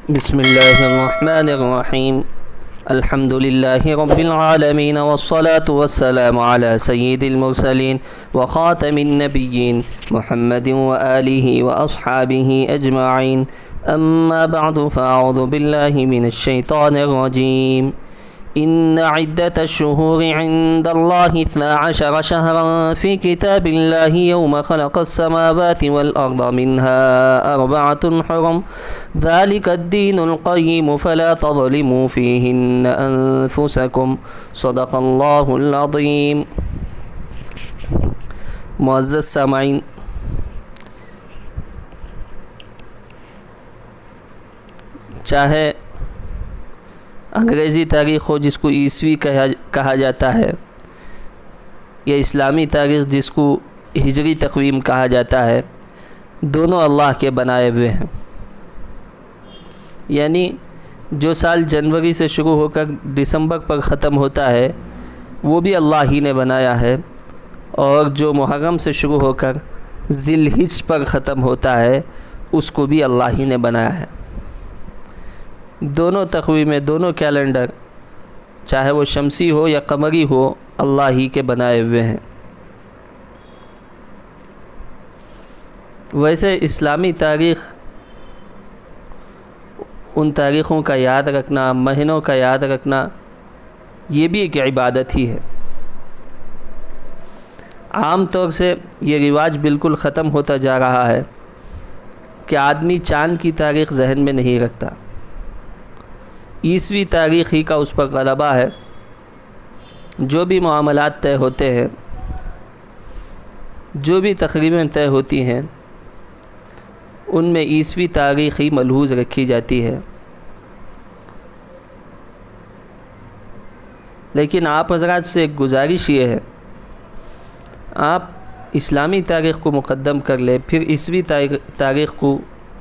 بسم اللہ الرحمن الرحیم الحمد للہ رب العالمین والصلاة والسلام علی سید المرسلین وخاتم النبیین محمد وآلہ واصحابہ اجمعین اما بعد فاعوذ باللہ من الشیطان الرجیم ان عدة الشهور عند الله 12 شهرا في كتاب الله يوم خلق السماوات والأرض منها 4 حرم ذلك الدين القيم فلا تظلموا فيهن أنفسكم صدق الله العظيم. معزز سامعین، چاہے انگریزی تاریخ ہو جس کو عیسوی کہا جاتا ہے، یا اسلامی تاریخ جس کو ہجری تقویم کہا جاتا ہے، دونوں اللہ کے بنائے ہوئے ہیں. یعنی جو سال جنوری سے شروع ہو کر دسمبر پر ختم ہوتا ہے وہ بھی اللہ ہی نے بنایا ہے، اور جو محرم سے شروع ہو کر ذی الحجہ پر ختم ہوتا ہے اس کو بھی اللہ ہی نے بنایا ہے. دونوں تقویمیں، دونوں کیلنڈر، چاہے وہ شمسی ہو یا قمری ہو، اللہ ہی کے بنائے ہوئے ہیں. ویسے اسلامی تاریخ، ان تاریخوں کا یاد رکھنا، مہینوں کا یاد رکھنا، یہ بھی ایک عبادت ہی ہے. عام طور سے یہ رواج بالکل ختم ہوتا جا رہا ہے کہ آدمی چاند کی تاریخ ذہن میں نہیں رکھتا. عیسوی تاریخ ہی کا اس پر غلبہ ہے. جو بھی معاملات طے ہوتے ہیں، جو بھی تقریباً طے ہوتی ہیں، ان میں عیسوی تاریخ ہی ملحوظ رکھی جاتی ہے. لیکن آپ حضرات سے ایک گزارش یہ ہے، آپ اسلامی تاریخ کو مقدم کر لیں، پھر عیسوی تاریخ کو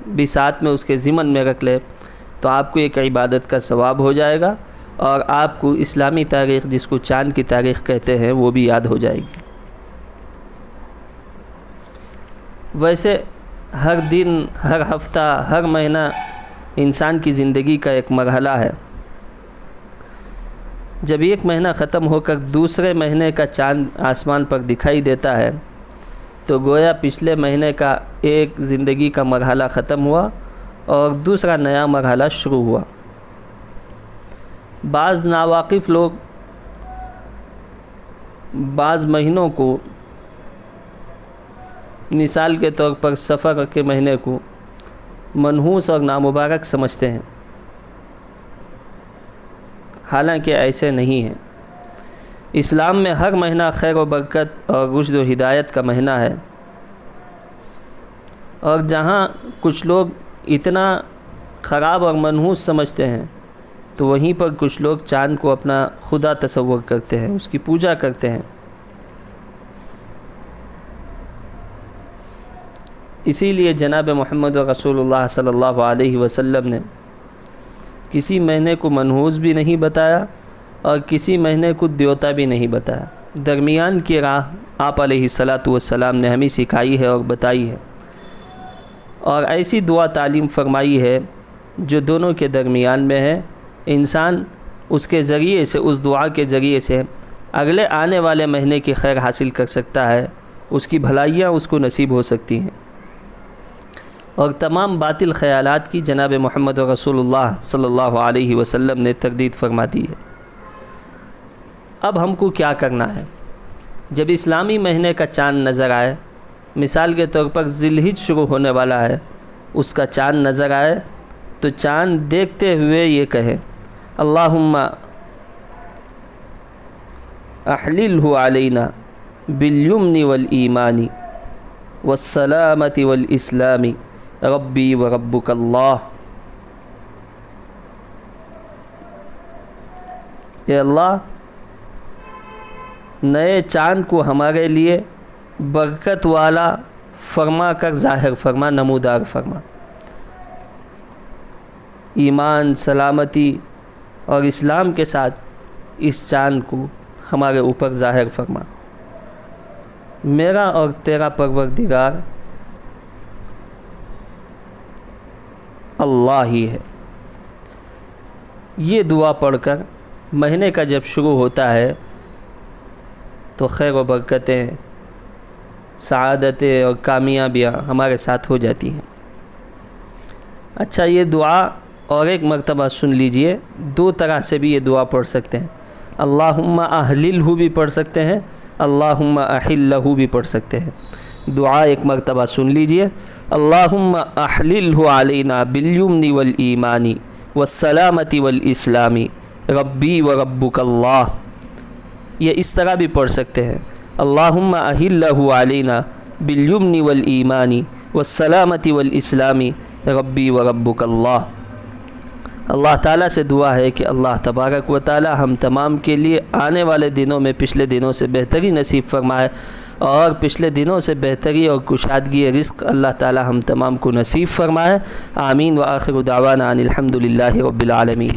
بھی ساتھ میں اس کے ضمن میں رکھ لیں، تو آپ کو ایک عبادت کا ثواب ہو جائے گا، اور آپ کو اسلامی تاریخ جس کو چاند کی تاریخ کہتے ہیں وہ بھی یاد ہو جائے گی. ویسے ہر دن، ہر ہفتہ، ہر مہینہ انسان کی زندگی کا ایک مرحلہ ہے. جب ایک مہینہ ختم ہو کر دوسرے مہینے کا چاند آسمان پر دکھائی دیتا ہے تو گویا پچھلے مہینے کا ایک زندگی کا مرحلہ ختم ہوا اور دوسرا نیا مرحلہ شروع ہوا. بعض ناواقف لوگ بعض مہینوں کو، مثال کے طور پر سفر کے مہینے کو، منحوس اور نامبارک سمجھتے ہیں، حالانکہ ایسے نہیں ہیں. اسلام میں ہر مہینہ خیر و برکت اور رشد و ہدایت کا مہینہ ہے. اور جہاں کچھ لوگ اتنا خراب اور منحوس سمجھتے ہیں، تو وہیں پر کچھ لوگ چاند کو اپنا خدا تصور کرتے ہیں، اس کی پوجا کرتے ہیں. اسی لیے جناب محمد رسول اللہ صلی اللہ علیہ وسلم نے کسی مہینے کو منحوس بھی نہیں بتایا اور کسی مہینے کو دیوتا بھی نہیں بتایا. درمیان کی راہ آپ علیہ الصلاۃ والسلام نے ہمیں سکھائی ہے اور بتائی ہے، اور ایسی دعا تعلیم فرمائی ہے جو دونوں کے درمیان میں ہے. انسان اس کے ذریعے سے، اس دعا کے ذریعے سے اگلے آنے والے مہینے کی خیر حاصل کر سکتا ہے، اس کی بھلائیاں اس کو نصیب ہو سکتی ہیں، اور تمام باطل خیالات کی جناب محمد رسول اللہ صلی اللہ علیہ وسلم نے تردید فرما دی ہے. اب ہم کو کیا کرنا ہے؟ جب اسلامی مہینے کا چاند نظر آئے، مثال کے طور پر ذی الحجہ شروع ہونے والا ہے، اس کا چاند نظر آئے تو چاند دیکھتے ہوئے یہ کہیں، اللہم احللہ علینا بالیمن والایمان والسلامۃ والاسلام ربی و ربک اللہ. اے اللہ، نئے چاند کو ہمارے لیے برکت والا فرما کر ظاہر فرما، نمودار فرما. ایمان، سلامتی اور اسلام کے ساتھ اس چاند کو ہمارے اوپر ظاہر فرما. میرا اور تیرا پروردگار اللہ ہی ہے. یہ دعا پڑھ کر مہینے کا جب شروع ہوتا ہے تو خیر و برکتیں، سعادتیں اور کامیابیاں ہمارے ساتھ ہو جاتی ہیں۔ اچھا، یہ دعا اور ایک مرتبہ سن لیجئے، دو طرح سے بھی یہ دعا پڑھ سکتے ہیں۔ اللہم احللہ بھی پڑھ سکتے ہیں، اللہم احلہ بھی پڑھ سکتے ہیں۔ دعا ایک مرتبہ سن لیجئے، اللہم احللہ علینا بالیمن والایمان والسلامۃ والاسلام ربی و ربک اللہ۔ یہ اس طرح بھی پڑھ سکتے ہیں، اللہم احلہ علینا بالیمن والایمان والسلامۃ والاسلام ربی و ربک اللہ۔ اللہ تعالیٰ سے دعا ہے کہ اللہ تبارک و تعالیٰ ہم تمام کے لیے آنے والے دنوں میں پچھلے دنوں سے بہتری نصیب فرمائے، اور پچھلے دنوں سے بہتری اور کشادگی رزق اللہ تعالیٰ ہم تمام کو نصیب فرمائے۔ آمین۔ وآخر دعوانا ان الحمد للہ رب العالمین۔